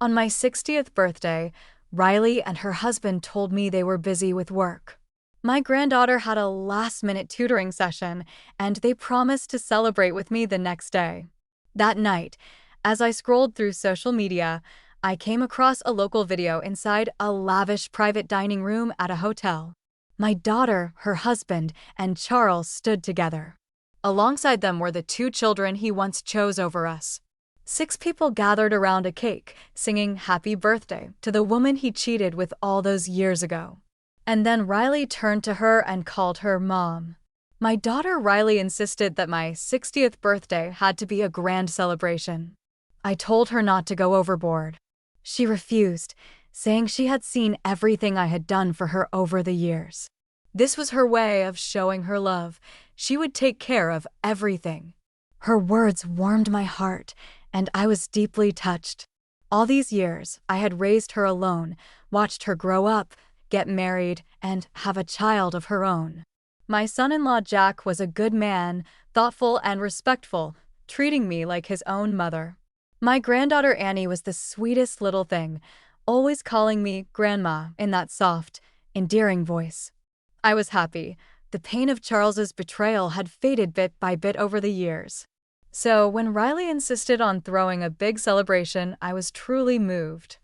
On my 60th birthday, Riley and her husband told me they were busy with work. My granddaughter had a last-minute tutoring session, and they promised to celebrate with me the next day. That night, as I scrolled through social media, I came across a local video inside a lavish private dining room at a hotel. My daughter, her husband, and Charles stood together. Alongside them were the two children he once chose over us. 6 people gathered around a cake, singing happy birthday to the woman he cheated with all those years ago. And then Riley turned to her and called her Mom. My daughter Riley insisted that my 60th birthday had to be a grand celebration. I told her not to go overboard. She refused, saying she had seen everything I had done for her over the years. This was her way of showing her love. She would take care of everything. Her words warmed my heart, and I was deeply touched. All these years, I had raised her alone, watched her grow up, get married, and have a child of her own. My son-in-law Jack was a good man, thoughtful and respectful, treating me like his own mother. My granddaughter Annie was the sweetest little thing, always calling me Grandma in that soft, endearing voice. I was happy. The pain of Charles's betrayal had faded bit by bit over the years. So when Riley insisted on throwing a big celebration, I was truly moved.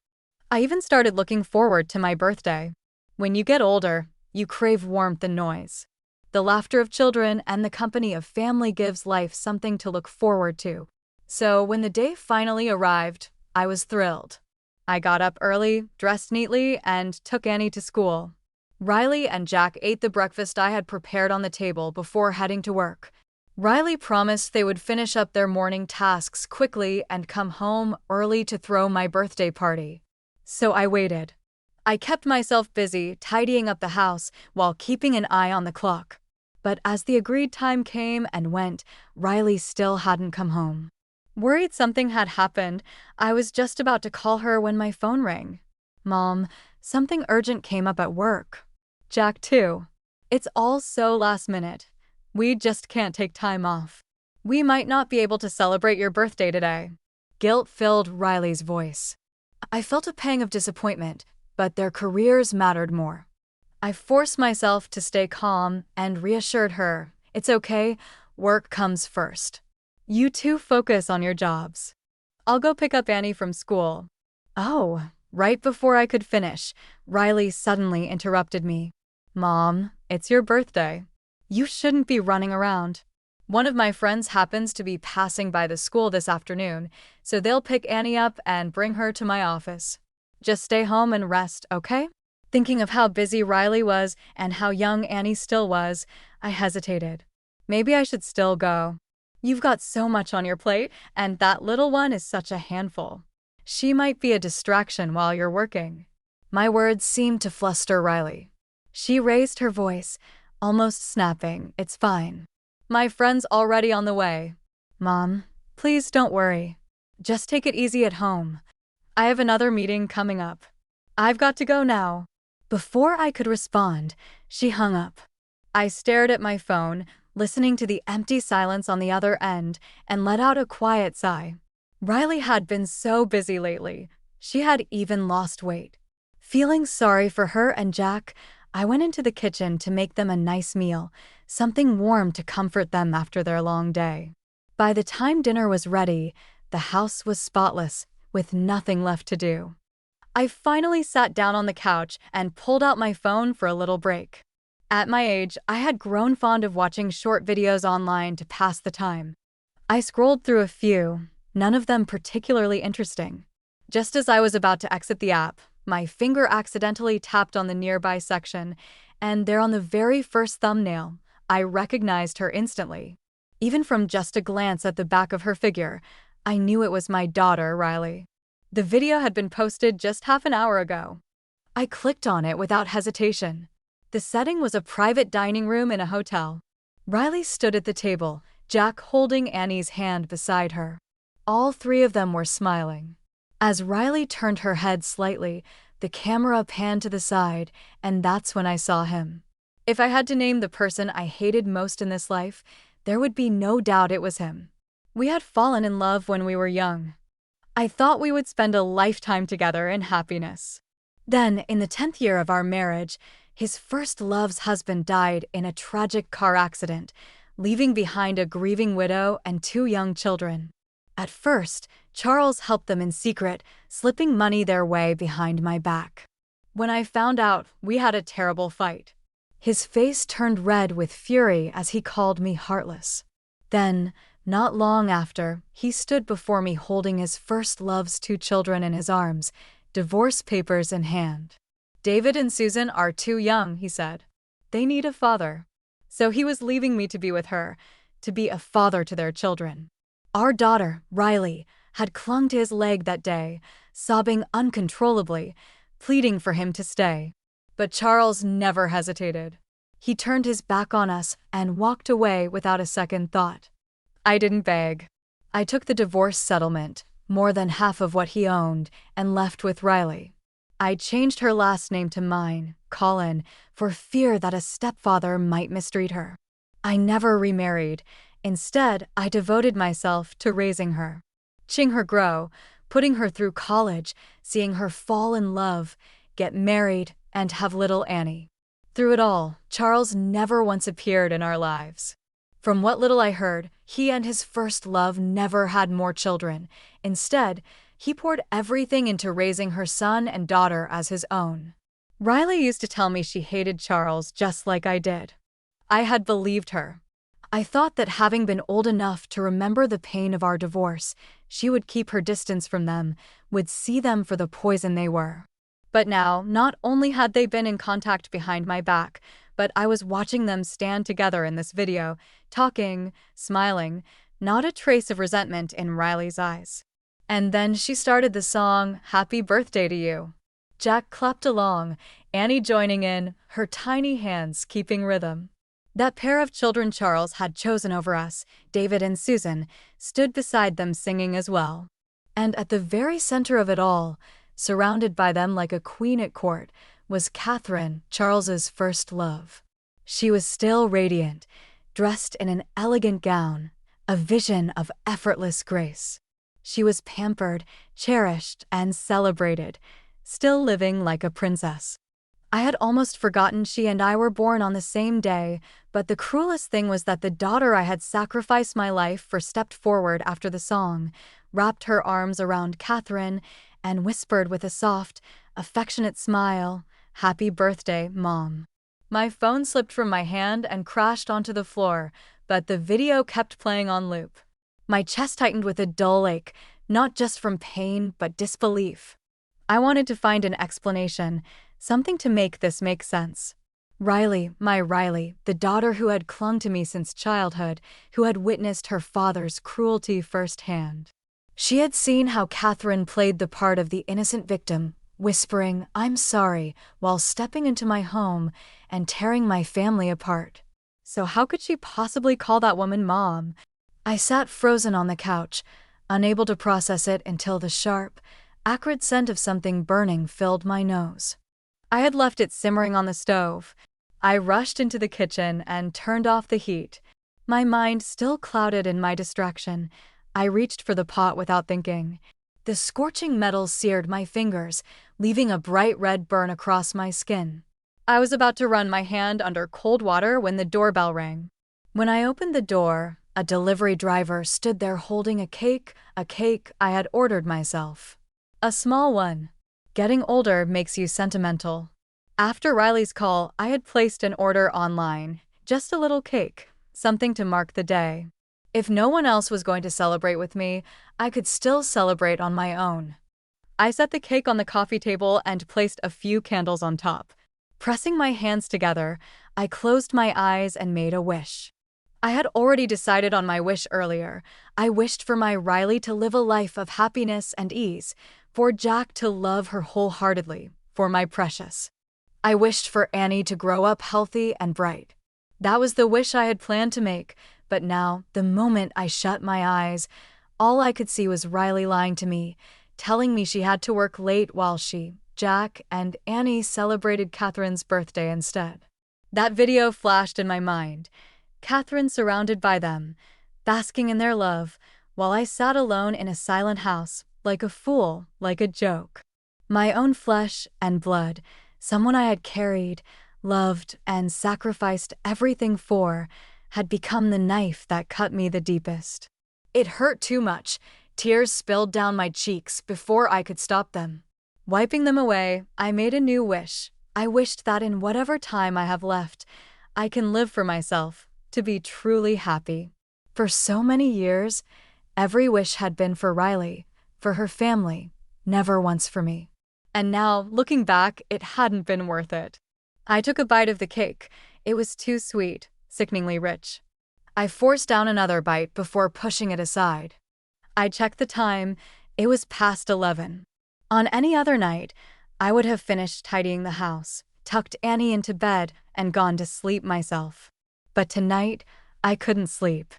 I even started looking forward to my birthday. When you get older, you crave warmth and noise. The laughter of children and the company of family gives life something to look forward to. So when the day finally arrived, I was thrilled. I got up early, dressed neatly, and took Annie to school. Riley and Jack ate the breakfast I had prepared on the table before heading to work. Riley promised they would finish up their morning tasks quickly and come home early to throw my birthday party. So I waited. I kept myself busy tidying up the house while keeping an eye on the clock. But as the agreed time came and went, Riley still hadn't come home. Worried something had happened, I was just about to call her when my phone rang. Mom, something urgent came up at work. Jack too. It's all so last minute. We just can't take time off. We might not be able to celebrate your birthday today. Guilt filled Riley's voice. I felt a pang of disappointment, but their careers mattered more. I forced myself to stay calm and reassured her, it's okay, work comes first. You two focus on your jobs. I'll go pick up Annie from school. Oh, right before I could finish, Riley suddenly interrupted me. Mom, it's your birthday. You shouldn't be running around. One of my friends happens to be passing by the school this afternoon, so they'll pick Annie up and bring her to my office. Just stay home and rest, okay? Thinking of how busy Riley was and how young Annie still was, I hesitated. Maybe I should still go. You've got so much on your plate, and that little one is such a handful. She might be a distraction while you're working. My words seemed to fluster Riley. She raised her voice, almost snapping, it's fine. My friend's already on the way. Mom, please don't worry. Just take it easy at home. I have another meeting coming up. I've got to go now. Before I could respond, she hung up. I stared at my phone, listening to the empty silence on the other end, and let out a quiet sigh. Riley had been so busy lately. She had even lost weight. Feeling sorry for her and Jack, I went into the kitchen to make them a nice meal, something warm to comfort them after their long day. By the time dinner was ready, the house was spotless, with nothing left to do. I finally sat down on the couch and pulled out my phone for a little break. At my age, I had grown fond of watching short videos online to pass the time. I scrolled through a few, none of them particularly interesting. Just as I was about to exit the app, my finger accidentally tapped on the nearby section, and there on the very first thumbnail, I recognized her instantly. Even from just a glance at the back of her figure, I knew it was my daughter, Riley. The video had been posted just half an hour ago. I clicked on it without hesitation. The setting was a private dining room in a hotel. Riley stood at the table, Jack holding Annie's hand beside her. All 3 of them were smiling. As Riley turned her head slightly, the camera panned to the side, and that's when I saw him. If I had to name the person I hated most in this life, there would be no doubt it was him. We had fallen in love when we were young. I thought we would spend a lifetime together in happiness. Then, in the 10th year of our marriage, his first love's husband died in a tragic car accident, leaving behind a grieving widow and two young children. At first, Charles helped them in secret, slipping money their way behind my back. When I found out, we had a terrible fight. His face turned red with fury as he called me heartless. Then, not long after, he stood before me holding his first love's two children in his arms, divorce papers in hand. "David and Susan are too young," he said. "They need a father." So he was leaving me to be with her, to be a father to their children. Our daughter, Riley, had clung to his leg that day, sobbing uncontrollably, pleading for him to stay. But Charles never hesitated. He turned his back on us and walked away without a second thought. I didn't beg. I took the divorce settlement, more than half of what he owned, and left with Riley. I changed her last name to mine, Colin, for fear that a stepfather might mistreat her. I never remarried. Instead, I devoted myself to raising her, watching her grow, putting her through college, seeing her fall in love, get married, and have little Annie. Through it all, Charles never once appeared in our lives. From what little I heard, he and his first love never had more children. Instead, he poured everything into raising her son and daughter as his own. Riley used to tell me she hated Charles just like I did. I had believed her. I thought that having been old enough to remember the pain of our divorce, she would keep her distance from them, would see them for the poison they were. But now, not only had they been in contact behind my back, but I was watching them stand together in this video, talking, smiling, not a trace of resentment in Riley's eyes. And then she started the song, "Happy Birthday to You." Jack clapped along, Annie joining in, her tiny hands keeping rhythm. That pair of children Charles had chosen over us, David and Susan, stood beside them singing as well. And at the very center of it all, surrounded by them like a queen at court, was Catherine, Charles's first love. She was still radiant, dressed in an elegant gown, a vision of effortless grace. She was pampered, cherished, and celebrated, still living like a princess. I had almost forgotten she and I were born on the same day, but the cruelest thing was that the daughter I had sacrificed my life for stepped forward after the song, wrapped her arms around Catherine, and whispered with a soft, affectionate smile, "Happy birthday, Mom." My phone slipped from my hand and crashed onto the floor, but the video kept playing on loop. My chest tightened with a dull ache, not just from pain, but disbelief. I wanted to find an explanation, something to make this make sense. Riley, my Riley, the daughter who had clung to me since childhood, who had witnessed her father's cruelty firsthand. She had seen how Catherine played the part of the innocent victim, whispering, "I'm sorry," while stepping into my home and tearing my family apart. So how could she possibly call that woman Mom? I sat frozen on the couch, unable to process it until the sharp, acrid scent of something burning filled my nose. I had left it simmering on the stove. I rushed into the kitchen and turned off the heat. My mind still clouded in my distraction. I reached for the pot without thinking. The scorching metal seared my fingers, leaving a bright red burn across my skin. I was about to run my hand under cold water when the doorbell rang. When I opened the door, a delivery driver stood there holding a cake I had ordered myself. A small one. Getting older makes you sentimental. After Riley's call, I had placed an order online. Just a little cake, something to mark the day. If no one else was going to celebrate with me, I could still celebrate on my own. I set the cake on the coffee table and placed a few candles on top. Pressing my hands together, I closed my eyes and made a wish. I had already decided on my wish earlier. I wished for my Riley to live a life of happiness and ease, for Jack to love her wholeheartedly, for my precious. I wished for Annie to grow up healthy and bright. That was the wish I had planned to make, but now, the moment I shut my eyes, all I could see was Riley lying to me, telling me she had to work late while she, Jack, and Annie celebrated Catherine's birthday instead. That video flashed in my mind. Catherine surrounded by them, basking in their love, while I sat alone in a silent house, like a fool, like a joke. My own flesh and blood, someone I had carried, loved, and sacrificed everything for, had become the knife that cut me the deepest. It hurt too much. Tears spilled down my cheeks before I could stop them. Wiping them away, I made a new wish. I wished that in whatever time I have left, I can live for myself, to be truly happy. For so many years, every wish had been for Riley, for her family, never once for me. And now, looking back, it hadn't been worth it. I took a bite of the cake. It was too sweet, sickeningly rich. I forced down another bite before pushing it aside. I checked the time. It was past 11. On any other night, I would have finished tidying the house, tucked Annie into bed, and gone to sleep myself. But tonight, I couldn't sleep.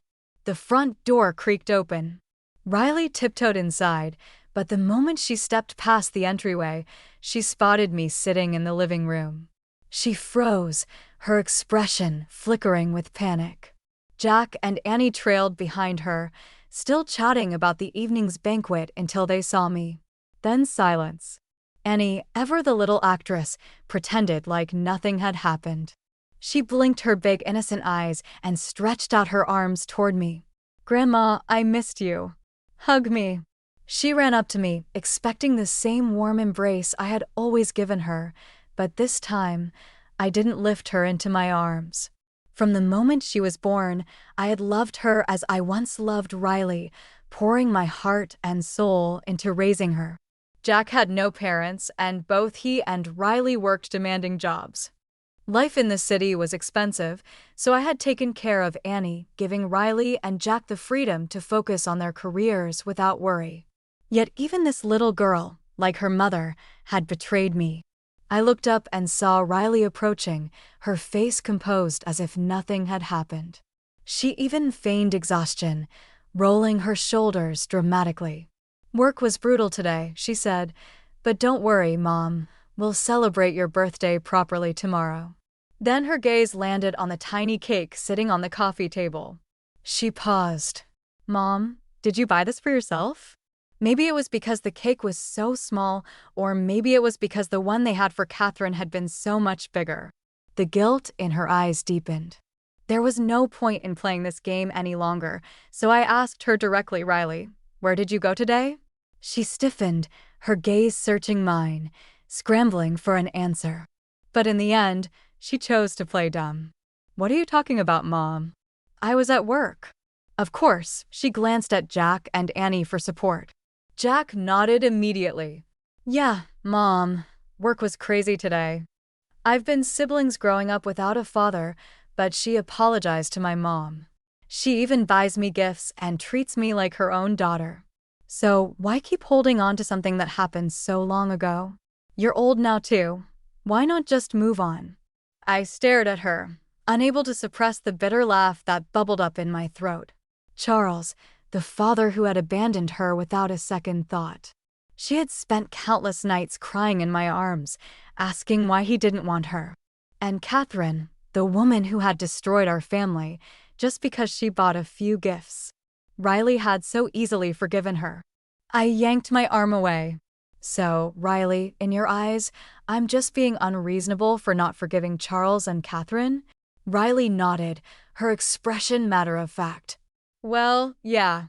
The front door creaked open. Riley tiptoed inside, but the moment she stepped past the entryway, she spotted me sitting in the living room. She froze, her expression flickering with panic. Jack and Annie trailed behind her, still chatting about the evening's banquet until they saw me. Then silence. Annie, ever the little actress, pretended like nothing had happened. She blinked her big innocent eyes and stretched out her arms toward me. "Grandma, I missed you. Hug me." She ran up to me, expecting the same warm embrace I had always given her, but this time, I didn't lift her into my arms. From the moment she was born, I had loved her as I once loved Riley, pouring my heart and soul into raising her. Jack had no parents, and both he and Riley worked demanding jobs. Life in the city was expensive, so I had taken care of Annie, giving Riley and Jack the freedom to focus on their careers without worry. Yet even this little girl, like her mother, had betrayed me. I looked up and saw Riley approaching, her face composed as if nothing had happened. She even feigned exhaustion, rolling her shoulders dramatically. "Work was brutal today," she said, "but don't worry, Mom. We'll celebrate your birthday properly tomorrow." Then her gaze landed on the tiny cake sitting on the coffee table. She paused. "Mom, did you buy this for yourself?" Maybe it was because the cake was so small, or maybe it was because the one they had for Catherine had been so much bigger. The guilt in her eyes deepened. There was no point in playing this game any longer, so I asked her directly, "Riley, where did you go today?" She stiffened, her gaze searching mine, scrambling for an answer. But in the end, she chose to play dumb. "What are you talking about, Mom?" "I was at work." Of course, she glanced at Jack and Annie for support. Jack nodded immediately. "Yeah, Mom, work was crazy today. I've been siblings growing up without a father, but she apologized to my mom. She even buys me gifts and treats me like her own daughter. So why keep holding on to something that happened so long ago? You're old now too. Why not just move on?" I stared at her, unable to suppress the bitter laugh that bubbled up in my throat. Charles, the father who had abandoned her without a second thought. She had spent countless nights crying in my arms, asking why he didn't want her. And Catherine, the woman who had destroyed our family, just because she bought a few gifts. Riley had so easily forgiven her. I yanked my arm away. "So, Riley, in your eyes, I'm just being unreasonable for not forgiving Charles and Catherine?" Riley nodded, her expression matter of fact. "Well, yeah.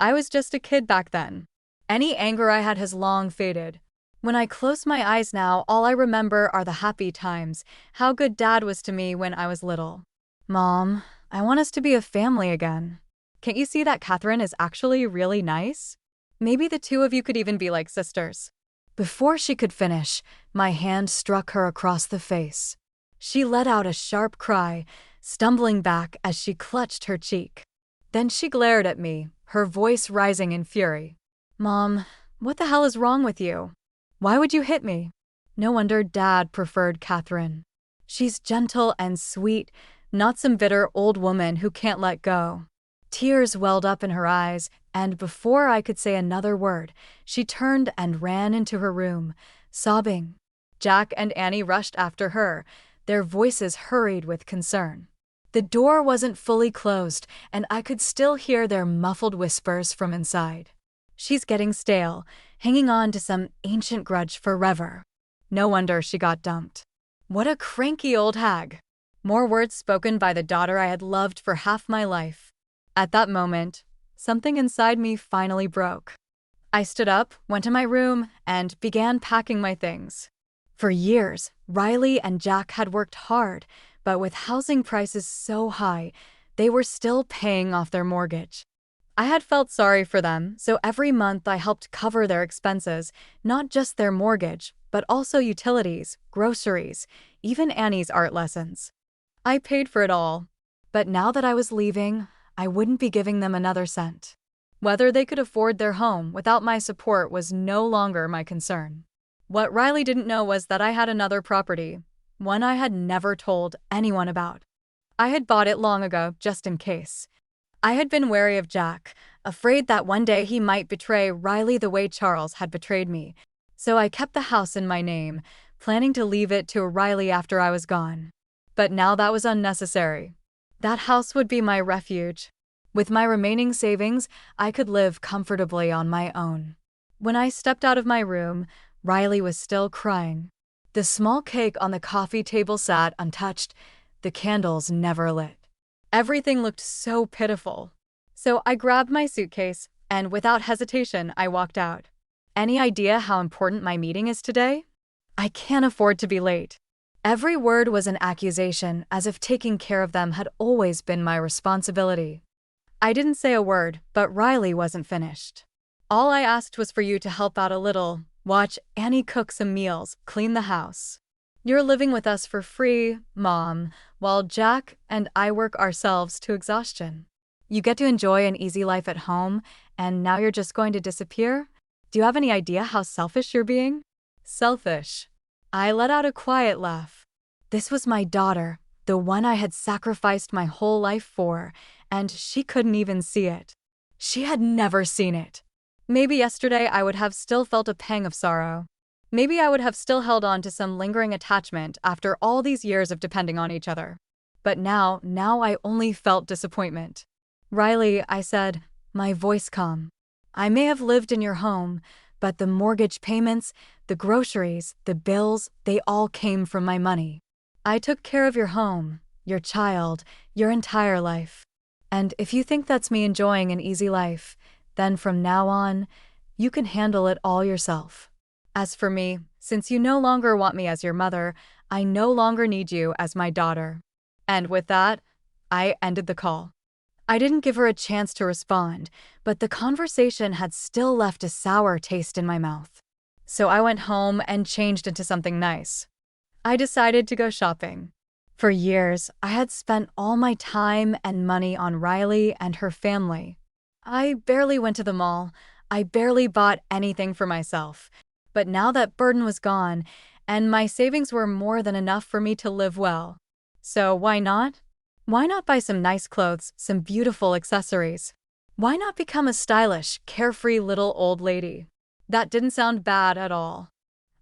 I was just a kid back then. Any anger I had has long faded. When I close my eyes now, all I remember are the happy times, how good Dad was to me when I was little. Mom, I want us to be a family again. Can't you see that Catherine is actually really nice? Maybe the two of you could even be like sisters." Before she could finish, my hand struck her across the face. She let out a sharp cry, stumbling back as she clutched her cheek. Then she glared at me, her voice rising in fury. "Mom, what the hell is wrong with you? Why would you hit me?" No wonder Dad preferred Catherine. She's gentle and sweet, not some bitter old woman who can't let go. Tears welled up in her eyes, and before I could say another word, she turned and ran into her room, sobbing. Jack and Annie rushed after her, their voices hurried with concern. The door wasn't fully closed, and I could still hear their muffled whispers from inside. She's getting stale, hanging on to some ancient grudge forever. No wonder she got dumped. What a cranky old hag. More words spoken by the daughter I had loved for half my life. At that moment, something inside me finally broke. I stood up, went to my room, and began packing my things. For years, Riley and Jack had worked hard, but with housing prices so high, they were still paying off their mortgage. I had felt sorry for them, so every month I helped cover their expenses, not just their mortgage, but also utilities, groceries, even Annie's art lessons. I paid for it all. But now that I was leaving, I wouldn't be giving them another cent. Whether they could afford their home without my support was no longer my concern. What Riley didn't know was that I had another property, one I had never told anyone about. I had bought it long ago, just in case. I had been wary of Jack, afraid that one day he might betray Riley the way Charles had betrayed me, so I kept the house in my name, planning to leave it to Riley after I was gone. But now that was unnecessary. That house would be my refuge. With my remaining savings, I could live comfortably on my own. When I stepped out of my room, Riley was still crying. The small cake on the coffee table sat untouched, the candles never lit. Everything looked so pitiful. So I grabbed my suitcase, and without hesitation, I walked out. Any idea how important my meeting is today? I can't afford to be late. Every word was an accusation, as if taking care of them had always been my responsibility. I didn't say a word, but Riley wasn't finished. All I asked was for you to help out a little, watch Annie cook some meals, clean the house. You're living with us for free, Mom, while Jack and I work ourselves to exhaustion. You get to enjoy an easy life at home, and now you're just going to disappear? Do you have any idea how selfish you're being? Selfish. I let out a quiet laugh. This was my daughter, the one I had sacrificed my whole life for, and she couldn't even see it. She had never seen it. Maybe yesterday I would have still felt a pang of sorrow. Maybe I would have still held on to some lingering attachment after all these years of depending on each other. But now I only felt disappointment. Riley, I said, my voice calm. I may have lived in your home, but the mortgage payments, the groceries, the bills, they all came from my money. I took care of your home, your child, your entire life. And if you think that's me enjoying an easy life, then from now on, you can handle it all yourself. As for me, since you no longer want me as your mother, I no longer need you as my daughter. And with that, I ended the call. I didn't give her a chance to respond, but the conversation had still left a sour taste in my mouth. So I went home and changed into something nice. I decided to go shopping. For years, I had spent all my time and money on Riley and her family. I barely went to the mall. I barely bought anything for myself. But now that burden was gone, and my savings were more than enough for me to live well. So why not? Why not buy some nice clothes, some beautiful accessories? Why not become a stylish, carefree little old lady? That didn't sound bad at all.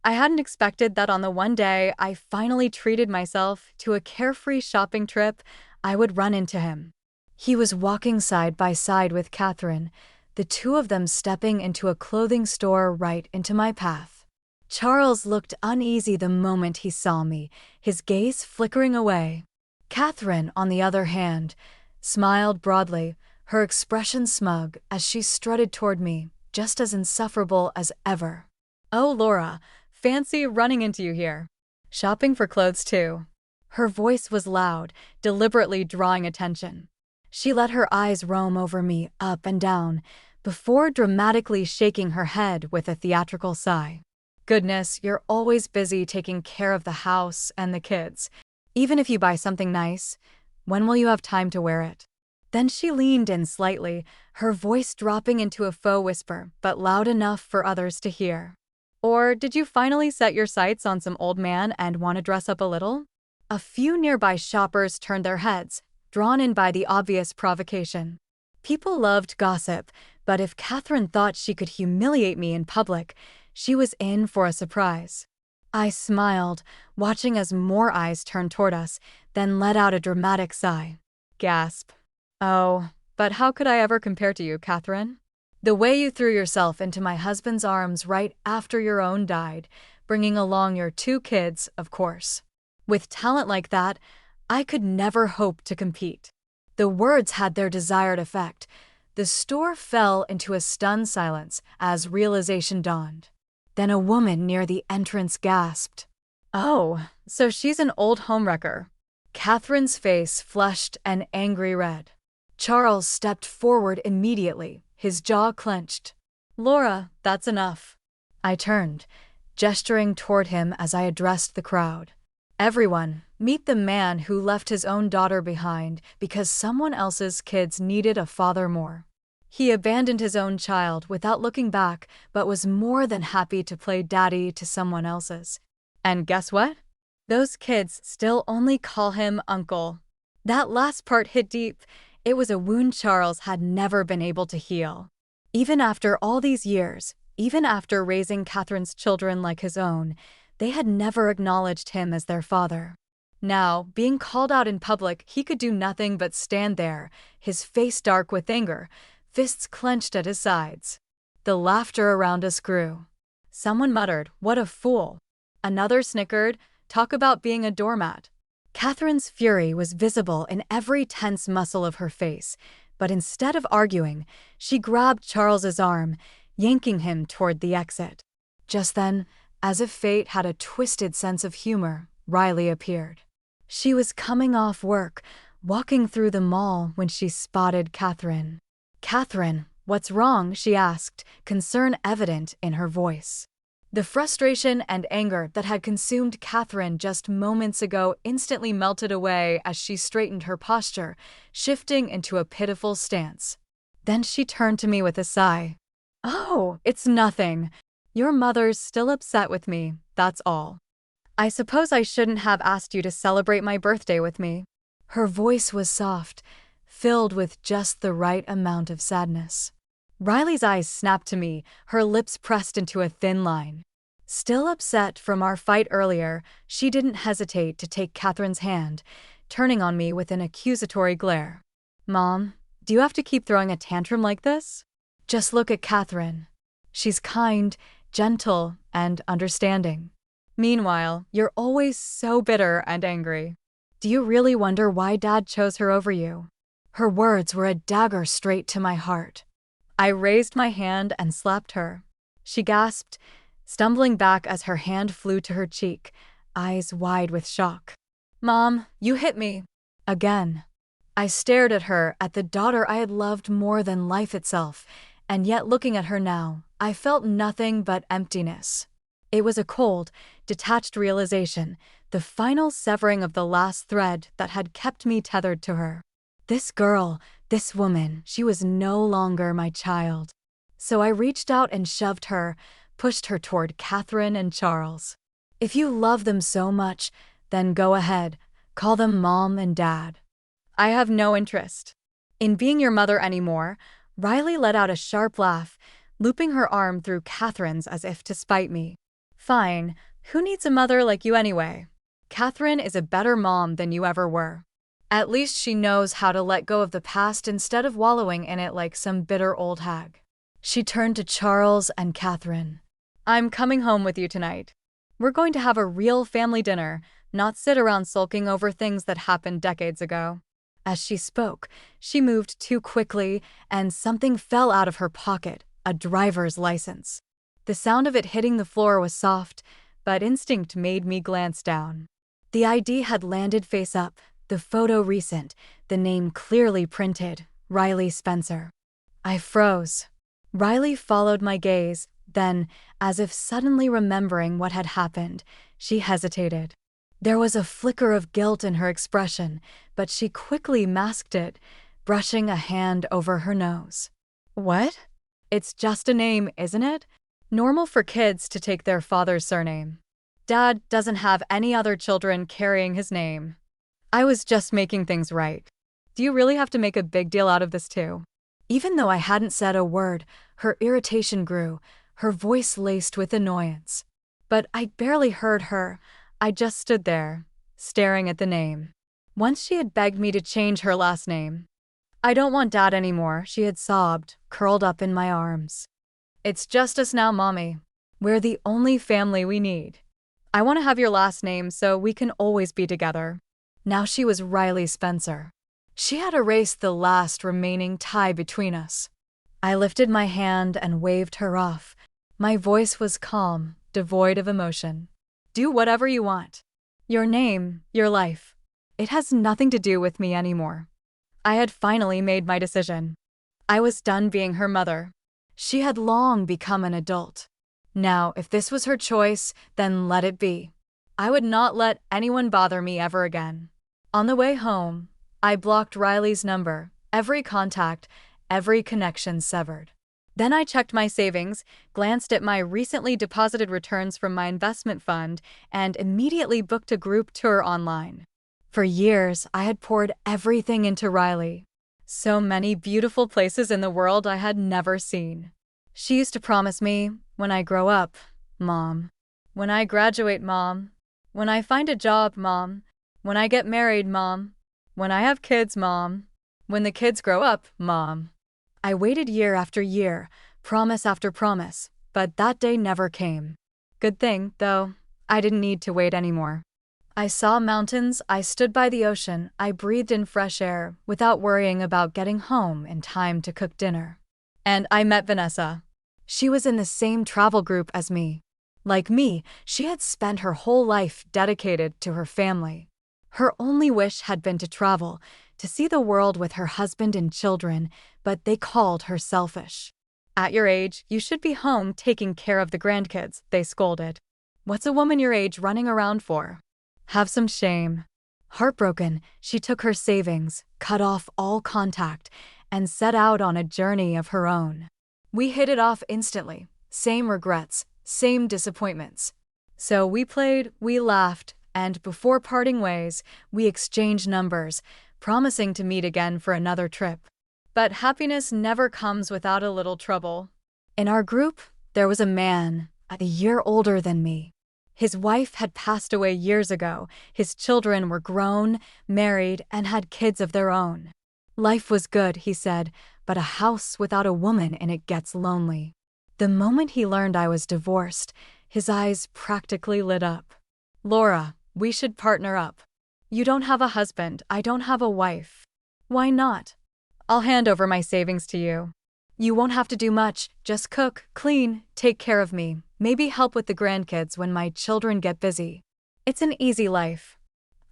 I hadn't expected that on the one day I finally treated myself to a carefree shopping trip, I would run into him. He was walking side by side with Catherine, the two of them stepping into a clothing store right into my path. Charles looked uneasy the moment he saw me, his gaze flickering away. Catherine, on the other hand, smiled broadly, her expression smug as she strutted toward me, just as insufferable as ever. "Oh, Laura, fancy running into you here. Shopping for clothes too." Her voice was loud, deliberately drawing attention. She let her eyes roam over me up and down, before dramatically shaking her head with a theatrical sigh. "Goodness, you're always busy taking care of the house and the kids. Even if you buy something nice, when will you have time to wear it?" Then she leaned in slightly, her voice dropping into a faux whisper, but loud enough for others to hear. "Or did you finally set your sights on some old man and want to dress up a little?" A few nearby shoppers turned their heads, drawn in by the obvious provocation. People loved gossip, but if Catherine thought she could humiliate me in public, she was in for a surprise. I smiled, watching as more eyes turned toward us, then let out a dramatic sigh. Gasp. "Oh, but how could I ever compare to you, Catherine?" The way you threw yourself into my husband's arms right after your own died, bringing along your 2 kids, of course. With talent like that, I could never hope to compete. The words had their desired effect. The store fell into a stunned silence as realization dawned. Then a woman near the entrance gasped. "Oh, so she's an old homewrecker." Catherine's face flushed an angry red. Charles stepped forward immediately, his jaw clenched. "Laura, that's enough." I turned, gesturing toward him as I addressed the crowd. "Everyone, meet the man who left his own daughter behind because someone else's kids needed a father more. He abandoned his own child without looking back, but was more than happy to play daddy to someone else's. And guess what? Those kids still only call him uncle." That last part hit deep. It was a wound Charles had never been able to heal. Even after all these years, even after raising Catherine's children like his own, they had never acknowledged him as their father. Now, being called out in public, he could do nothing but stand there, his face dark with anger, fists clenched at his sides. The laughter around us grew. Someone muttered, "What a fool." Another snickered, "Talk about being a doormat." Catherine's fury was visible in every tense muscle of her face, but instead of arguing, she grabbed Charles's arm, yanking him toward the exit. Just then, as if fate had a twisted sense of humor, Riley appeared. She was coming off work, walking through the mall when she spotted Catherine. "Catherine, what's wrong?" she asked, concern evident in her voice. The frustration and anger that had consumed Catherine just moments ago instantly melted away as she straightened her posture, shifting into a pitiful stance. Then she turned to me with a sigh. "Oh, it's nothing. Your mother's still upset with me, that's all. I suppose I shouldn't have asked you to celebrate my birthday with me." Her voice was soft, filled with just the right amount of sadness. Riley's eyes snapped to me, her lips pressed into a thin line. Still upset from our fight earlier, she didn't hesitate to take Catherine's hand, turning on me with an accusatory glare. "Mom, do you have to keep throwing a tantrum like this? Just look at Catherine. She's kind, gentle, and understanding. Meanwhile, you're always so bitter and angry. Do you really wonder why Dad chose her over you?" Her words were a dagger straight to my heart. I raised my hand and slapped her. She gasped, stumbling back as her hand flew to her cheek, eyes wide with shock. "Mom, you hit me." Again. I stared at her, at the daughter I had loved more than life itself, and yet looking at her now, I felt nothing but emptiness. It was a cold, detached realization, the final severing of the last thread that had kept me tethered to her. This girl, this woman, she was no longer my child. So I reached out and shoved her, pushed her toward Catherine and Charles. "If you love them so much, then go ahead, call them Mom and Dad. I have no interest in being your mother anymore." Riley let out a sharp laugh, looping her arm through Catherine's as if to spite me. "Fine, who needs a mother like you anyway? Catherine is a better mom than you ever were. At least she knows how to let go of the past instead of wallowing in it like some bitter old hag." She turned to Charles and Catherine. "I'm coming home with you tonight. We're going to have a real family dinner, not sit around sulking over things that happened decades ago." As she spoke, she moved too quickly, and something fell out of her pocket, a driver's license. The sound of it hitting the floor was soft, but instinct made me glance down. The ID had landed face up, the photo recent, the name clearly printed, Riley Spencer. I froze. Riley followed my gaze, then, as if suddenly remembering what had happened, she hesitated. There was a flicker of guilt in her expression, but she quickly masked it, brushing a hand over her nose. "What? It's just a name, isn't it? Normal for kids to take their father's surname. Dad doesn't have any other children carrying his name. I was just making things right. Do you really have to make a big deal out of this too?" Even though I hadn't said a word, her irritation grew, her voice laced with annoyance. But I barely heard her. I just stood there, staring at the name. Once she had begged me to change her last name. I don't want Dad anymore, she had sobbed, curled up in my arms. It's just us now, Mommy. We're the only family we need. I want to have your last name so we can always be together. Now she was Riley Spencer. She had erased the last remaining tie between us. I lifted my hand and waved her off. My voice was calm, devoid of emotion. Do whatever you want. Your name, your life. It has nothing to do with me anymore. I had finally made my decision. I was done being her mother. She had long become an adult. Now, if this was her choice, then let it be. I would not let anyone bother me ever again. On the way home, I blocked Riley's number, every contact, every connection severed. Then I checked my savings, glanced at my recently deposited returns from my investment fund, and immediately booked a group tour online. For years, I had poured everything into Riley. So many beautiful places in the world I had never seen. She used to promise me, when I grow up, Mom. When I graduate, Mom. When I find a job, Mom. When I get married, Mom. When I have kids, Mom. When the kids grow up, Mom. I waited year after year, promise after promise, but that day never came. Good thing, though, I didn't need to wait anymore. I saw mountains, I stood by the ocean, I breathed in fresh air without worrying about getting home in time to cook dinner. And I met Vanessa. She was in the same travel group as me. Like me, she had spent her whole life dedicated to her family. Her only wish had been to travel, to see the world with her husband and children, but they called her selfish. At your age, you should be home taking care of the grandkids, they scolded. What's a woman your age running around for? Have some shame. Heartbroken, she took her savings, cut off all contact, and set out on a journey of her own. We hit it off instantly. Same regrets, same disappointments. So we played, we laughed, and before parting ways, we exchanged numbers, promising to meet again for another trip. But happiness never comes without a little trouble. In our group, there was a man, a year older than me. His wife had passed away years ago, his children were grown, married, and had kids of their own. Life was good, he said, but a house without a woman in it gets lonely. The moment he learned I was divorced, his eyes practically lit up. Laura, we should partner up. You don't have a husband, I don't have a wife. Why not? I'll hand over my savings to you. You won't have to do much, just cook, clean, take care of me, maybe help with the grandkids when my children get busy. It's an easy life.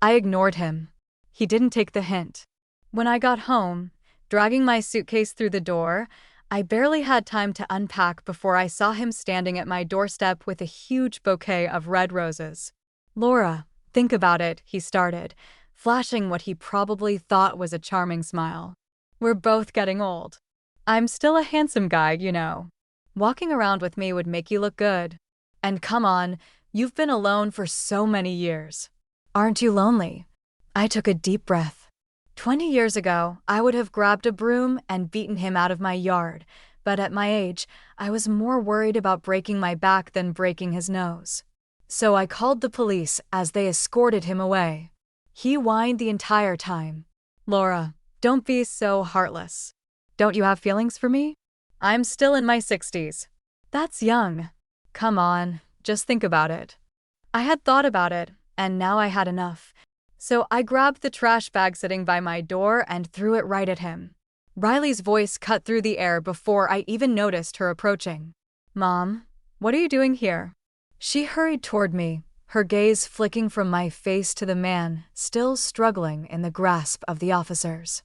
I ignored him. He didn't take the hint. When I got home, dragging my suitcase through the door, I barely had time to unpack before I saw him standing at my doorstep with a huge bouquet of red roses. Laura, think about it, he started, flashing what he probably thought was a charming smile. We're both getting old. I'm still a handsome guy, you know. Walking around with me would make you look good. And come on, you've been alone for so many years. Aren't you lonely? I took a deep breath. 20 years ago, I would have grabbed a broom and beaten him out of my yard, but at my age, I was more worried about breaking my back than breaking his nose. So I called the police as they escorted him away. He whined the entire time. Laura, don't be so heartless. Don't you have feelings for me? I'm still in my 60s. That's young. Come on, just think about it. I had thought about it, and now I had enough. So I grabbed the trash bag sitting by my door and threw it right at him. Riley's voice cut through the air before I even noticed her approaching. Mom, what are you doing here? She hurried toward me, her gaze flicking from my face to the man, still struggling in the grasp of the officers.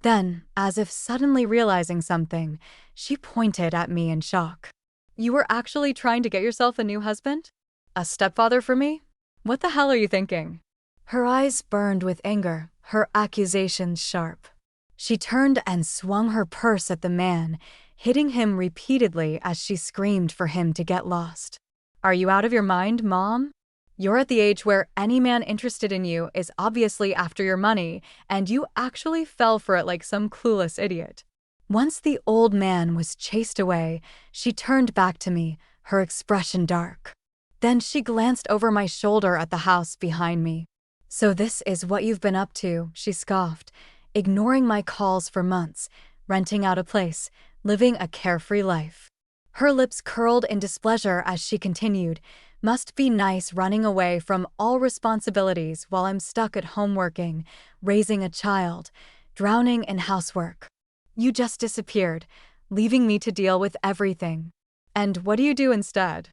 Then, as if suddenly realizing something, she pointed at me in shock. You were actually trying to get yourself a new husband? A stepfather for me? What the hell are you thinking? Her eyes burned with anger, her accusations sharp. She turned and swung her purse at the man, hitting him repeatedly as she screamed for him to get lost. Are you out of your mind, Mom? You're at the age where any man interested in you is obviously after your money, and you actually fell for it like some clueless idiot. Once the old man was chased away, she turned back to me, her expression dark. Then she glanced over my shoulder at the house behind me. So this is what you've been up to, she scoffed. ignoring my calls for months, renting out a place, living a carefree life. Her lips curled in displeasure as she continued, "Must be nice running away from all responsibilities while I'm stuck at home working, raising a child, drowning in housework. You just disappeared, leaving me to deal with everything. And what do you do instead?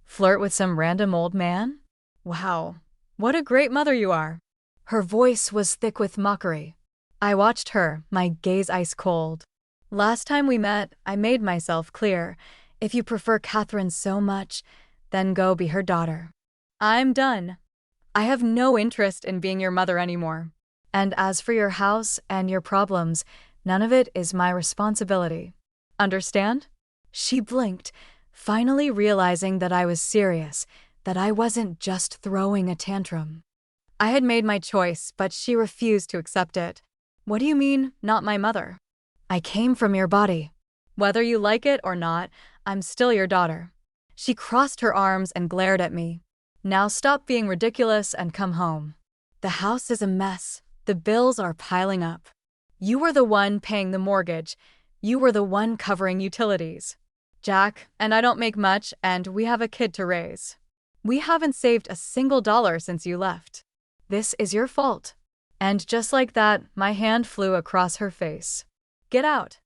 Flirt with some random old man? Wow, what a great mother you are." Her voice was thick with mockery. I watched her, my gaze ice cold. "Last time we met, I made myself clear. If you prefer Catherine so much, then go be her daughter. I'm done. I have no interest in being your mother anymore. And as for your house and your problems, none of it is my responsibility. Understand?" She blinked, finally realizing that I was serious, that I wasn't just throwing a tantrum. I had made my choice, but she refused to accept it. "What do you mean, not my mother? I came from your body. Whether you like it or not, I'm still your daughter." She crossed her arms and glared at me. "Now stop being ridiculous and come home. The house is a mess. The bills are piling up. You were the one paying the mortgage. You were the one covering utilities. Jack and I don't make much, and we have a kid to raise. We haven't saved a single dollar since you left. This is your fault." And just like that, my hand flew across her face. "Get out."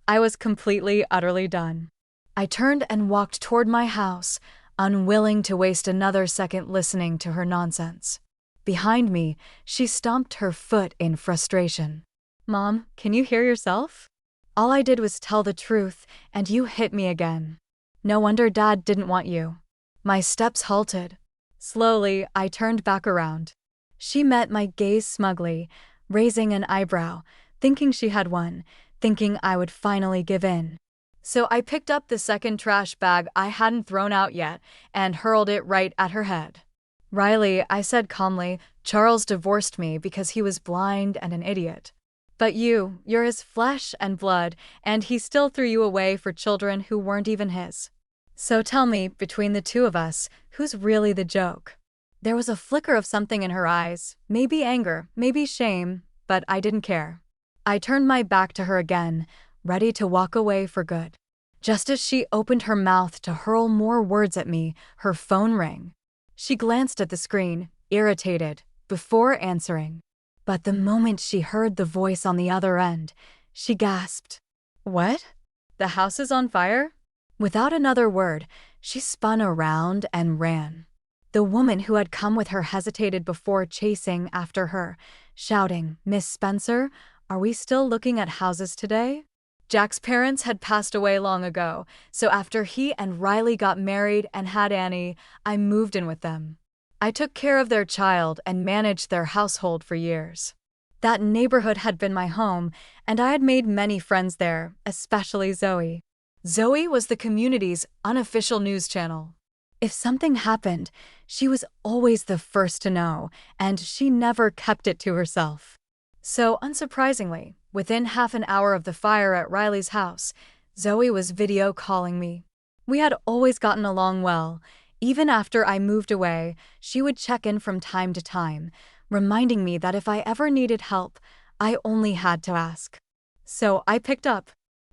I was completely, utterly done. I turned and walked toward my house, unwilling to waste another second listening to her nonsense. Behind me, she stomped her foot in frustration. "Mom, can you hear yourself? All I did was tell the truth, and you hit me again. No wonder Dad didn't want you." My steps halted. Slowly, I turned back around. She met my gaze smugly, raising an eyebrow, thinking she had won, thinking I would finally give in. So I picked up the second trash bag I hadn't thrown out yet and hurled it right at her head. "Riley," I said calmly, "Charles divorced me because he was blind and an idiot. But you're his flesh and blood, and he still threw you away for children who weren't even his. So tell me, between the two of us, who's really the joke?" There was a flicker of something in her eyes, maybe anger, maybe shame, but I didn't care. I turned my back to her again, ready to walk away for good. Just as she opened her mouth to hurl more words at me, her phone rang. She glanced at the screen, irritated, before answering. But the moment she heard the voice on the other end, she gasped. "What? The house is on fire?" Without another word, she spun around and ran. The woman who had come with her hesitated before chasing after her, shouting, "Miss Spencer, are we still looking at houses today?" Jack's parents had passed away long ago, so after he and Riley got married and had Annie, I moved in with them. I took care of their child and managed their household for years. That neighborhood had been my home, and I had made many friends there, especially Zoe. Zoe was the community's unofficial news channel. If something happened, she was always the first to know, and she never kept it to herself. So, unsurprisingly, within half an hour of the fire at Riley's house, Zoe was video calling me. We had always gotten along well. Even after I moved away, she would check in from time to time, reminding me that if I ever needed help, I only had to ask. So I picked up.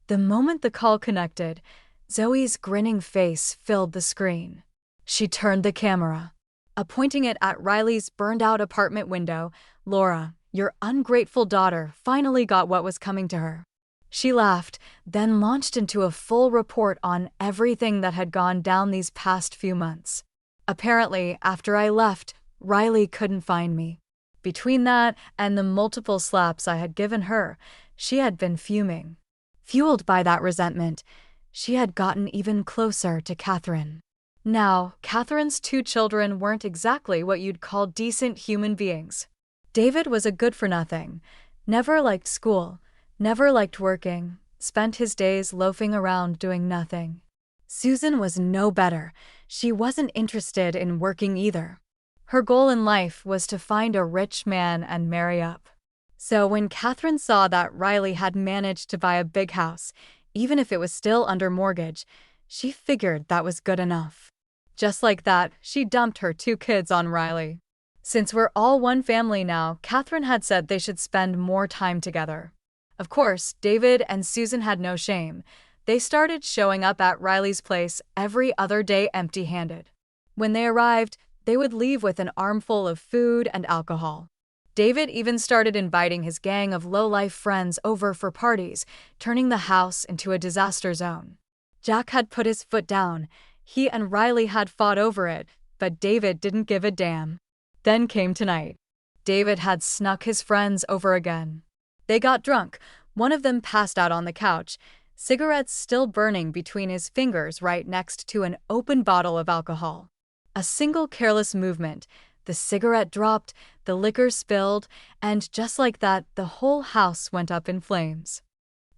The moment the call connected, Zoe's grinning face filled the screen. She turned the camera, pointing it at Riley's burned-out apartment window. "Laura, your ungrateful daughter finally got what was coming to her." She laughed, then launched into a full report on everything that had gone down these past few months. Apparently, after I left, Riley couldn't find me. Between that and the multiple slaps I had given her, she had been fuming. Fueled by that resentment, she had gotten even closer to Catherine. Now, Catherine's 2 children weren't exactly what you'd call decent human beings. David was a good-for-nothing, never liked school, never liked working, spent his days loafing around doing nothing. Susan was no better. She wasn't interested in working either. Her goal in life was to find a rich man and marry up. So when Catherine saw that Riley had managed to buy a big house, even if it was still under mortgage, she figured that was good enough. Just like that, she dumped her 2 kids on Riley. Since we're all one family now, Catherine had said they should spend more time together. Of course, David and Susan had no shame. They started showing up at Riley's place every other day empty-handed. When they arrived, they would leave with an armful of food and alcohol. David even started inviting his gang of low-life friends over for parties, turning the house into a disaster zone. Jack had put his foot down. He and Riley had fought over it, but David didn't give a damn. Then came tonight. David had snuck his friends over again. They got drunk. One of them passed out on the couch, cigarettes still burning between his fingers right next to an open bottle of alcohol. A single careless movement, the cigarette dropped, the liquor spilled, and just like that, the whole house went up in flames.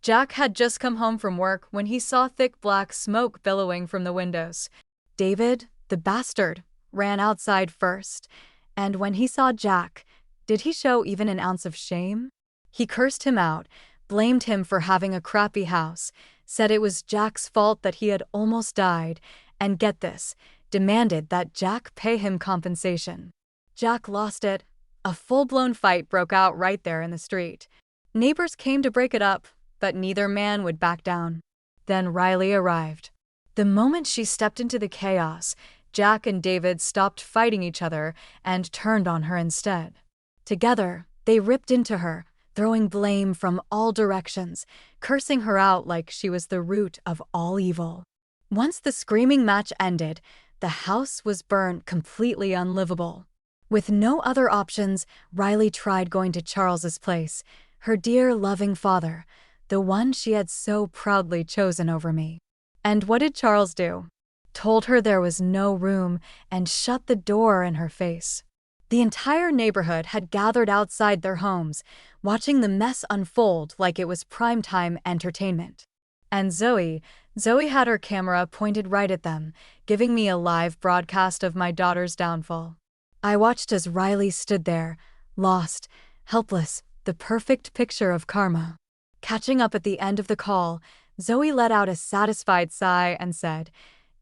Jack had just come home from work when he saw thick black smoke billowing from the windows. David, the bastard, ran outside first, and when he saw Jack, did he show even an ounce of shame? He cursed him out, blamed him for having a crappy house, said it was Jack's fault that he had almost died, and get this, demanded that Jack pay him compensation. Jack lost it. A full-blown fight broke out right there in the street. Neighbors came to break it up, but neither man would back down. Then Riley arrived. The moment she stepped into the chaos, Jack and David stopped fighting each other and turned on her instead. Together, they ripped into her, throwing blame from all directions, cursing her out like she was the root of all evil. Once the screaming match ended, the house was burned completely unlivable. With no other options, Riley tried going to Charles's place, her dear, loving father, the one she had so proudly chosen over me. And what did Charles do? Told her there was no room and shut the door in her face. The entire neighborhood had gathered outside their homes, watching the mess unfold like it was primetime entertainment. And Zoe had her camera pointed right at them, giving me a live broadcast of my daughter's downfall. I watched as Riley stood there, lost, helpless, the perfect picture of karma. Catching up at the end of the call, Zoe let out a satisfied sigh and said,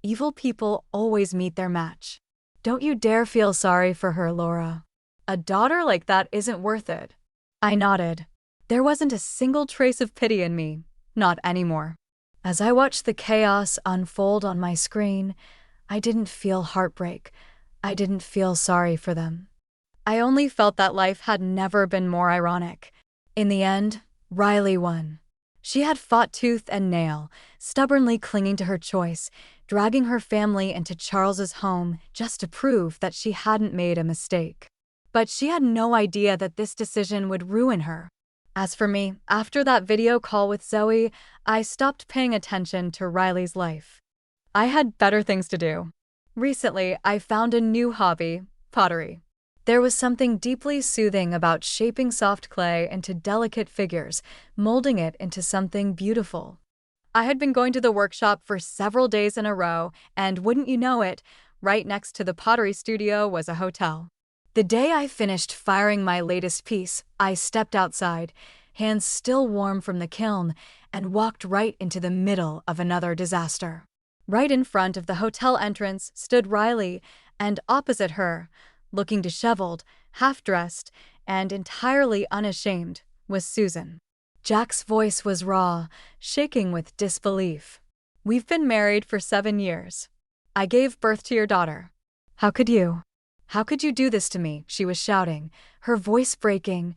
"Evil people always meet their match. Don't you dare feel sorry for her, Laura. A daughter like that isn't worth it." I nodded. There wasn't a single trace of pity in me, not anymore. As I watched the chaos unfold on my screen, I didn't feel heartbreak. I didn't feel sorry for them. I only felt that life had never been more ironic. In the end, Riley won. She had fought tooth and nail, stubbornly clinging to her choice, dragging her family into Charles's home just to prove that she hadn't made a mistake. But she had no idea that this decision would ruin her. As for me, after that video call with Zoe, I stopped paying attention to Riley's life. I had better things to do. Recently, I found a new hobby, pottery. There was something deeply soothing about shaping soft clay into delicate figures, molding it into something beautiful. I had been going to the workshop for several days in a row, and wouldn't you know it, right next to the pottery studio was a hotel. The day I finished firing my latest piece, I stepped outside, hands still warm from the kiln, and walked right into the middle of another disaster. Right in front of the hotel entrance stood Riley, and opposite her, looking disheveled, half-dressed, and entirely unashamed, was Susan. Jack's voice was raw, shaking with disbelief. "We've been married for 7 years. I gave birth to your daughter. How could you? How could you do this to me?" she was shouting, her voice breaking,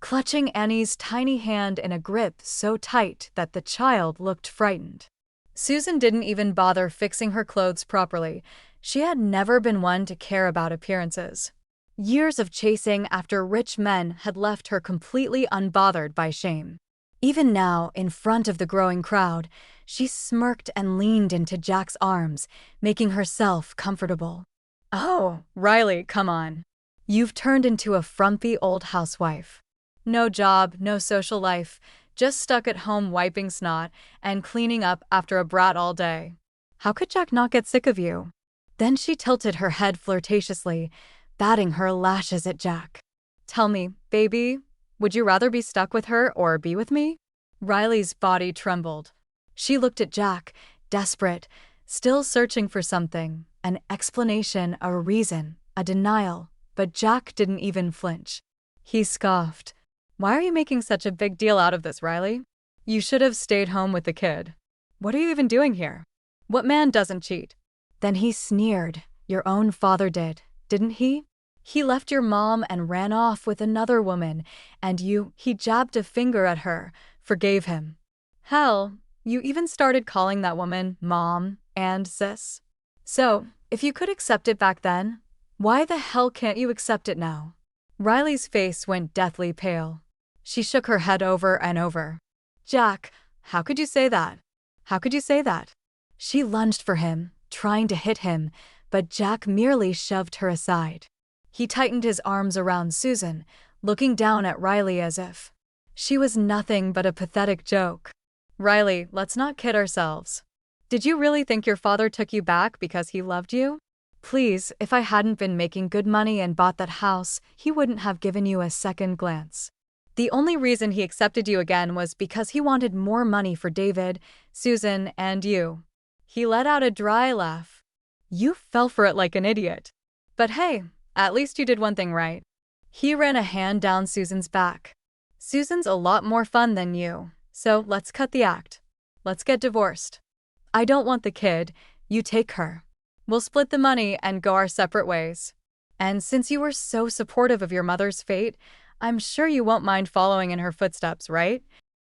clutching Annie's tiny hand in a grip so tight that the child looked frightened. Susan didn't even bother fixing her clothes properly. She had never been one to care about appearances. Years of chasing after rich men had left her completely unbothered by shame. Even now, in front of the growing crowd, she smirked and leaned into Jack's arms, making herself comfortable. "Oh, Riley, come on. You've turned into a frumpy old housewife. No job, no social life, just stuck at home wiping snot and cleaning up after a brat all day. How could Jack not get sick of you?" Then she tilted her head flirtatiously, batting her lashes at Jack. "Tell me, baby, would you rather be stuck with her or be with me?" Riley's body trembled. She looked at Jack, desperate, still searching for something, an explanation, a reason, a denial, but Jack didn't even flinch. He scoffed. "Why are you making such a big deal out of this, Riley? You should have stayed home with the kid. What are you even doing here? What man doesn't cheat?" Then he sneered. "Your own father did, didn't he? He left your mom and ran off with another woman, and he jabbed a finger at her, forgave him. Hell, you even started calling that woman mom and sis. So, if you could accept it back then, why the hell can't you accept it now?" Riley's face went deathly pale. She shook her head over and over. "Jack, how could you say that? How could you say that?" She lunged for him, trying to hit him, but Jack merely shoved her aside. He tightened his arms around Susan, looking down at Riley as if she was nothing but a pathetic joke. "Riley, let's not kid ourselves. Did you really think your father took you back because he loved you? Please, if I hadn't been making good money and bought that house, he wouldn't have given you a second glance. The only reason he accepted you again was because he wanted more money for David, Susan, and you." He let out a dry laugh. "You fell for it like an idiot. But hey, at least you did one thing right." He ran a hand down Susan's back. "Susan's a lot more fun than you, so let's cut the act. Let's get divorced. I don't want the kid, you take her. We'll split the money and go our separate ways. And since you were so supportive of your mother's fate, I'm sure you won't mind following in her footsteps, right?"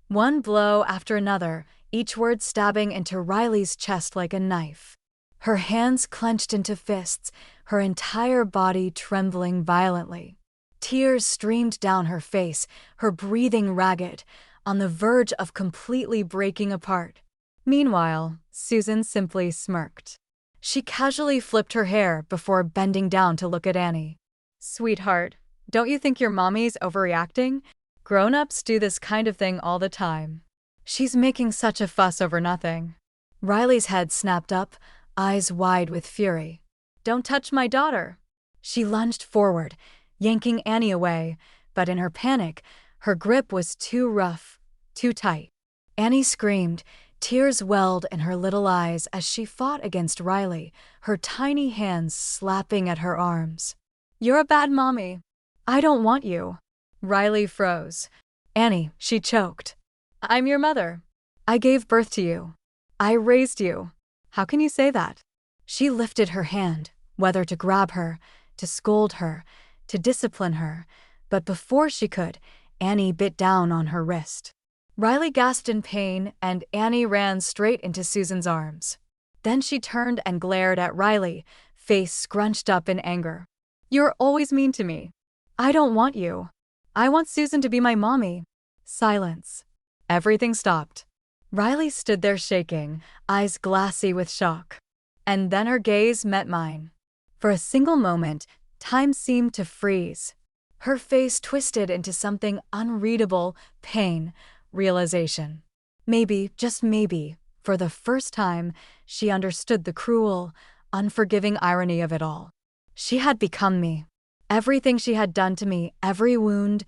One blow after another, each word stabbing into Riley's chest like a knife. Her hands clenched into fists, her entire body trembling violently. Tears streamed down her face, her breathing ragged, on the verge of completely breaking apart. Meanwhile, Susan simply smirked. She casually flipped her hair before bending down to look at Annie. "Sweetheart, don't you think your mommy's overreacting? Grown-ups do this kind of thing all the time. She's making such a fuss over nothing." Riley's head snapped up, eyes wide with fury. "Don't touch my daughter." She lunged forward, yanking Annie away, but in her panic, her grip was too rough, too tight. Annie screamed, tears welled in her little eyes as she fought against Riley, her tiny hands slapping at her arms. "You're a bad mommy. I don't want you." Riley froze. "Annie," she choked. "I'm your mother. I gave birth to you. I raised you. How can you say that?" She lifted her hand, whether to grab her, to scold her, to discipline her, but before she could, Annie bit down on her wrist. Riley gasped in pain, and Annie ran straight into Susan's arms. Then she turned and glared at Riley, face scrunched up in anger. "You're always mean to me. I don't want you. I want Susan to be my mommy." Silence. Everything stopped. Riley stood there shaking, eyes glassy with shock. And then her gaze met mine. For a single moment, time seemed to freeze. Her face twisted into something unreadable: pain, realization. Maybe, just maybe, for the first time, she understood the cruel, unforgiving irony of it all. She had become me. Everything she had done to me, every wound,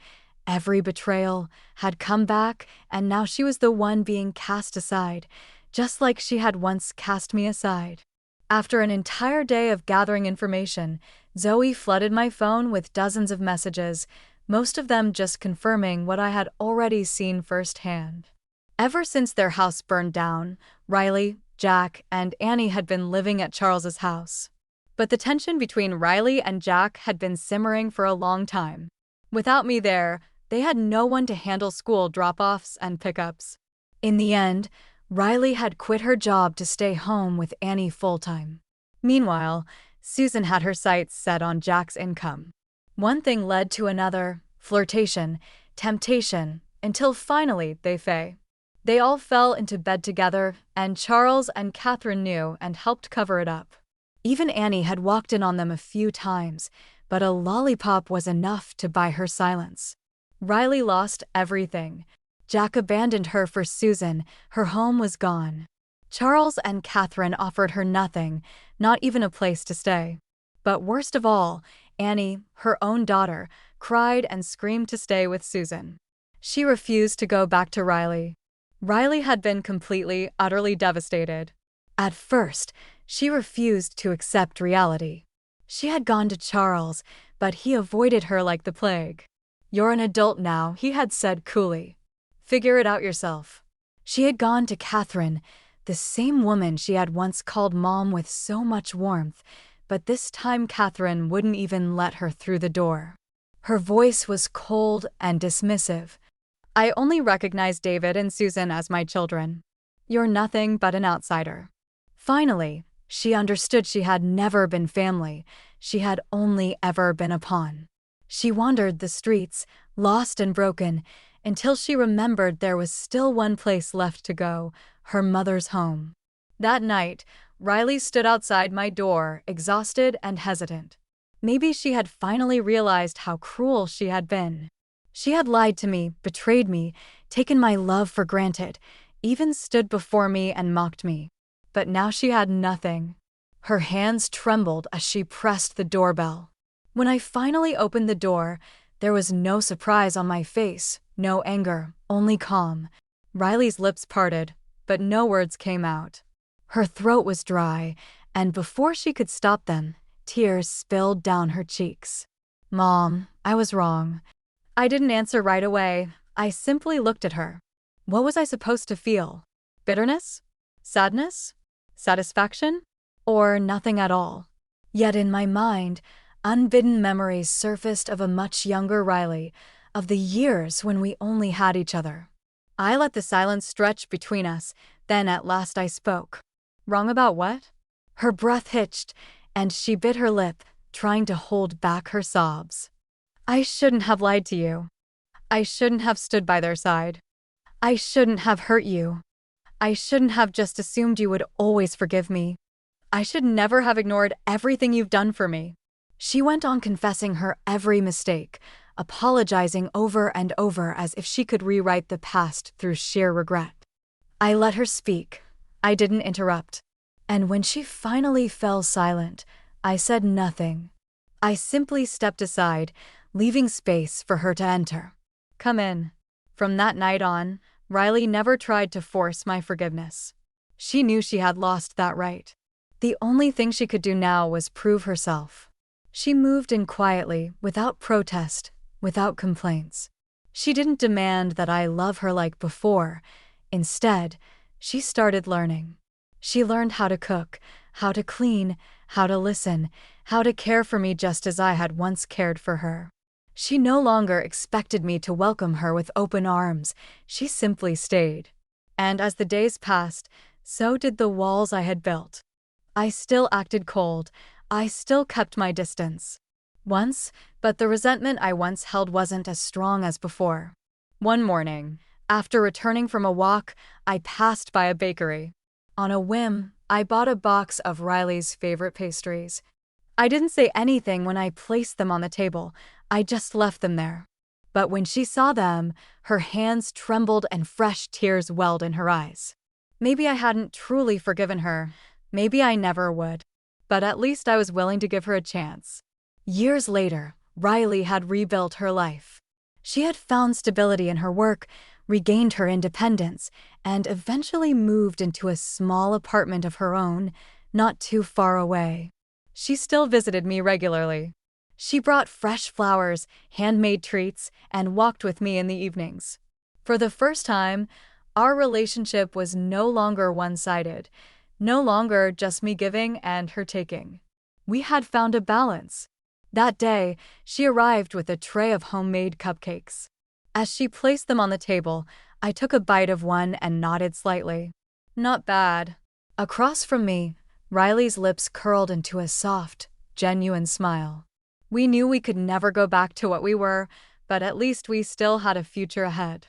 every betrayal, had come back, and now she was the one being cast aside, just like she had once cast me aside. After an entire day of gathering information, Zoe flooded my phone with dozens of messages, most of them just confirming what I had already seen firsthand. Ever since their house burned down, Riley, Jack, and Annie had been living at Charles's house. But the tension between Riley and Jack had been simmering for a long time. Without me there, they had no one to handle school drop-offs and pickups. In the end, Riley had quit her job to stay home with Annie full-time. Meanwhile, Susan had her sights set on Jack's income. One thing led to another: flirtation, temptation, until finally they all fell into bed together, and Charles and Catherine knew and helped cover it up. Even Annie had walked in on them a few times, but a lollipop was enough to buy her silence. Riley lost everything. Jack abandoned her for Susan, her home was gone. Charles and Catherine offered her nothing, not even a place to stay. But worst of all, Annie, her own daughter, cried and screamed to stay with Susan. She refused to go back to Riley. Riley had been completely, utterly devastated. At first, she refused to accept reality. She had gone to Charles, but he avoided her like the plague. "You're an adult now," he had said coolly. "Figure it out yourself." She had gone to Catherine, the same woman she had once called Mom with so much warmth, but this time Catherine wouldn't even let her through the door. Her voice was cold and dismissive. "I only recognize David and Susan as my children. You're nothing but an outsider." Finally, she understood she had never been family, she had only ever been a pawn. She wandered the streets, lost and broken, until she remembered there was still one place left to go, her mother's home. That night, Riley stood outside my door, exhausted and hesitant. Maybe she had finally realized how cruel she had been. She had lied to me, betrayed me, taken my love for granted, even stood before me and mocked me. But now she had nothing. Her hands trembled as she pressed the doorbell. When I finally opened the door, there was no surprise on my face, no anger, only calm. Riley's lips parted, but no words came out. Her throat was dry, and before she could stop them, tears spilled down her cheeks. "Mom, I was wrong." I didn't answer right away. I simply looked at her. What was I supposed to feel? Bitterness? Sadness? Satisfaction? Or nothing at all? Yet in my mind, unbidden memories surfaced of a much younger Riley, of the years when we only had each other. I let the silence stretch between us, then at last I spoke. "Wrong about what?" Her breath hitched, and she bit her lip, trying to hold back her sobs. "I shouldn't have lied to you. I shouldn't have stood by their side. I shouldn't have hurt you. I shouldn't have just assumed you would always forgive me. I should never have ignored everything you've done for me." She went on confessing her every mistake, apologizing over and over as if she could rewrite the past through sheer regret. I let her speak. I didn't interrupt. And when she finally fell silent, I said nothing. I simply stepped aside, leaving space for her to enter. "Come in." From that night on, Riley never tried to force my forgiveness. She knew she had lost that right. The only thing she could do now was prove herself. She moved in quietly, without protest, without complaints. She didn't demand that I love her like before. Instead, she started learning. She learned how to cook, how to clean, how to listen, how to care for me just as I had once cared for her. She no longer expected me to welcome her with open arms, she simply stayed. And as the days passed, so did the walls I had built. I still acted cold, I still kept my distance. But the resentment I once held wasn't as strong as before. One morning, after returning from a walk, I passed by a bakery. On a whim, I bought a box of Riley's favorite pastries. I didn't say anything when I placed them on the table, I just left them there. But when she saw them, her hands trembled and fresh tears welled in her eyes. Maybe I hadn't truly forgiven her, maybe I never would. But at least I was willing to give her a chance. Years later, Riley had rebuilt her life. She had found stability in her work, regained her independence, and eventually moved into a small apartment of her own, not too far away. She still visited me regularly. She brought fresh flowers, handmade treats, and walked with me in the evenings. For the first time, our relationship was no longer one-sided, no longer just me giving and her taking. We had found a balance. That day, she arrived with a tray of homemade cupcakes. As she placed them on the table, I took a bite of one and nodded slightly. "Not bad." Across from me, Riley's lips curled into a soft, genuine smile. We knew we could never go back to what we were, but at least we still had a future ahead.